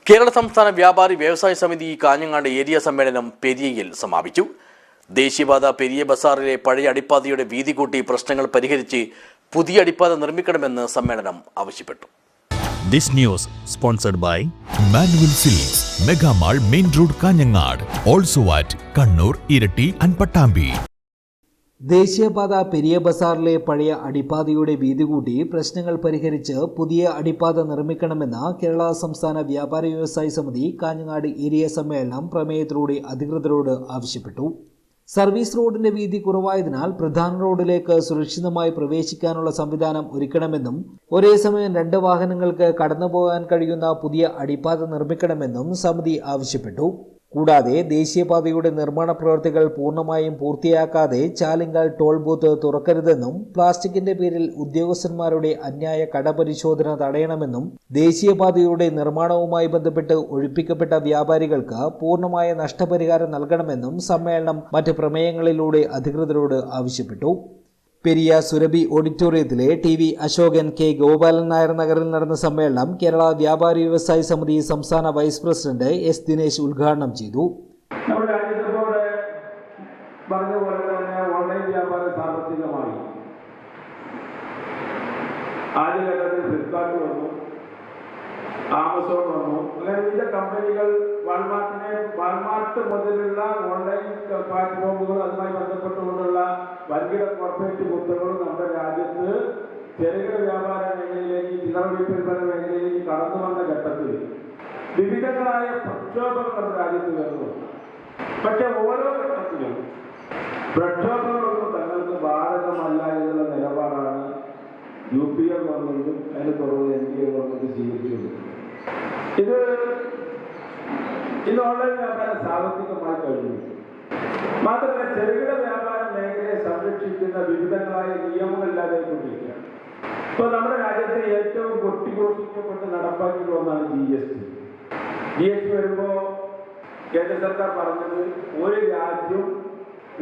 കേരള സംസ്ഥാന വ്യാപാരി വ്യവസായ സമിതി കാഞ്ഞങ്ങാട് ഏരിയ സമ്മേളനം പെരിയയിൽ സമാപിച്ചു. ദേശീയപാത പെരിയ ബസാറിലെ പഴയ അടിപ്പാതയുടെ വീതി കൂട്ടി പ്രശ്നങ്ങൾ പരിഹരിച്ച് പുതിയ അടിപ്പാത നിർമ്മിക്കണമെന്ന് സമ്മേളനം ആവശ്യപ്പെട്ടു. This news sponsored by Manual Silks, Mega Mall, Main Road, Kanyangad. Also at Kannur, Irati and Pattambi. ദേശീയപാത പെരിയ ബസാറിലെ പഴയ അടിപ്പാതയുടെ വീതി കൂട്ടി പ്രശ്നങ്ങൾ പരിഹരിച്ച് പുതിയ അടിപ്പാത നിർമ്മിക്കണമെന്ന് കേരള സംസ്ഥാന വ്യാപാരി വ്യവസായ സമിതി കാഞ്ഞങ്ങാട് ഏരിയ സമ്മേളനം പ്രമേയത്തിലൂടെ അധികൃതരോട് ആവശ്യപ്പെട്ടു. സർവീസ് റോഡിന്റെ വീതി കുറവായതിനാൽ പ്രധാന റോഡിലേക്ക് സുരക്ഷിതമായി പ്രവേശിക്കാനുള്ള സംവിധാനം ഒരുക്കണമെന്നും ഒരേ സമയം 2 വാഹനങ്ങൾക്ക് കടന്നുപോകാൻ കഴിയുന്ന പുതിയ അടിപ്പാത നിർമ്മിക്കണമെന്നും സമിതി ആവശ്യപ്പെട്ടു. കൂടാതെ ദേശീയപാതയുടെ നിർമ്മാണ പ്രവൃത്തികൾ പൂർണ്ണമായും പൂർത്തിയാക്കാതെ ചാലിങ്ങൽ ടോൾ ബൂത്ത് തുറക്കരുതെന്നും പ്ലാസ്റ്റിക്കിന്റെ പേരിൽ ഉദ്യോഗസ്ഥന്മാരുടെ അന്യായ കടപരിശോധന തടയണമെന്നും ദേശീയപാതയുടെ നിർമ്മാണവുമായി ബന്ധപ്പെട്ട് ഒഴിപ്പിക്കപ്പെട്ട വ്യാപാരികൾക്ക് പൂർണ്ണമായ നഷ്ടപരിഹാരം നൽകണമെന്നും സമ്മേളനം മറ്റ് പ്രമേയങ്ങളിലൂടെ അധികൃതരോട് ആവശ്യപ്പെട്ടു. പെരിയ സുരഭി ഓഡിറ്റോറിയത്തിലെ TV അശോകൻ കെ ഗോപാലൻ നായർ നഗറിൽ നടന്ന സമ്മേളനം കേരള വ്യാപാരി വ്യവസായ സമിതി സംസ്ഥാന വൈസ് പ്രസിഡന്റ് S ദിനേശ് ഉദ്ഘാടനം ചെയ്തു. ആമസോൺ വന്നു, അങ്ങനെ വിവിധ കമ്പനികൾ വാൾമാർട്ട് മുതലുള്ള ഓൺലൈൻ പ്ലാറ്റ്ഫോമുകൾ അതുമായി ബന്ധപ്പെട്ടുകൊണ്ടുള്ള വൻകിട കോർപ്പറേറ്റ് കുത്തകളും നമ്മുടെ രാജ്യത്ത് ചെറുകിട വ്യാപാര മേഖലയിലേക്ക് ചില്ലറ വിൽപ്പന മേഖലയിലേക്ക് കടന്നു വന്ന ഘട്ടത്തിൽ വിവിധങ്ങളായ പ്രക്ഷോഭങ്ങൾ നമ്മുടെ രാജ്യത്ത് വരുന്നു. പക്ഷെ ഓരോ ഘട്ടത്തിലും പ്രക്ഷോഭങ്ങളൊന്നും തങ്ങൾക്ക് ബാധകമല്ല എന്നുള്ള നിലപാടാണ് UPA ഗവൺമെന്റും അതിന് തുടർന്ന് NDA ഗവൺമെന്റ് സ്വീകരിച്ചിട്ടുണ്ട്. ഇത് ഓൺലൈൻ വ്യാപാരം സാമ്പത്തികമായി കഴിഞ്ഞു. മാത്രമല്ല ചെറുകിട വ്യാപാര മേഖലയെ സംരക്ഷിക്കുന്ന വിവിധങ്ങളായ നിയമങ്ങളില്ലാതെ കൊണ്ടിരിക്കുകയാണ്. ഇപ്പോൾ നമ്മുടെ രാജ്യത്തെ ഏറ്റവും കൊട്ടിഘോഷിക്കപ്പെട്ട് നടപ്പാക്കിയ ഒന്നാണ് GST വരുമ്പോൾ കേന്ദ്ര സർക്കാർ പറഞ്ഞത് ഒരു രാജ്യം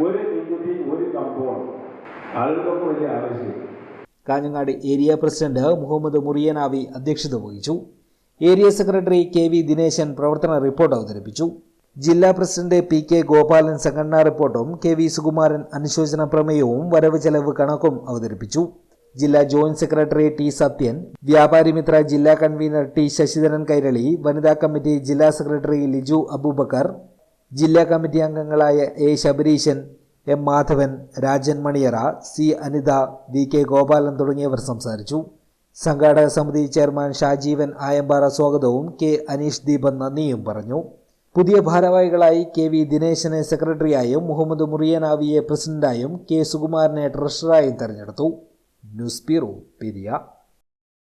ഒരു നികുതി ഒരു കമ്പോളം, ആളുകൾക്ക് വലിയ ആവശ്യം. കാഞ്ഞങ്ങാട് ഏരിയ പ്രസിഡന്റ് മുഹമ്മദ് മുറിയനാവി അധ്യക്ഷത വഹിച്ചു. ഏരിയ സെക്രട്ടറി KV ദിനേശൻ പ്രവർത്തന റിപ്പോർട്ട് അവതരിപ്പിച്ചു. ജില്ലാ പ്രസിഡന്റ് PK ഗോപാലൻ സംഘടനാ റിപ്പോർട്ടും KV സുകുമാരൻ അനുശോചന പ്രമേയവും വരവ് ചെലവ് കണക്കും അവതരിപ്പിച്ചു. ജില്ലാ ജോയിന്റ് സെക്രട്ടറി T സത്യൻ, വ്യാപാരി മിത്ര ജില്ലാ കൺവീനർ T ശശിധരൻ കൈരളി, വനിതാ കമ്മിറ്റി ജില്ലാ സെക്രട്ടറി ലിജു അബൂബക്കർ, ജില്ലാ കമ്മിറ്റി അംഗങ്ങളായ A Shabareesan, M Madhavan, Rajan Maniyara, C Anitha, VK Gopalan തുടങ്ങിയവർ സംസാരിച്ചു. സംഘാടക സമിതി ചെയർമാൻ ഷാജീവൻ ആയമ്പാറ സ്വാഗതവും K അനീഷ് ദീപൻ നന്ദിയും പറഞ്ഞു. പുതിയ ഭാരവാഹികളായി KV ദിനേശനെ സെക്രട്ടറിയായും മുഹമ്മദ് മുറിയനാവിയെ പ്രസിഡന്റായും K സുകുമാരനെ ട്രഷററായും തെരഞ്ഞെടുത്തു. News bureau Periya.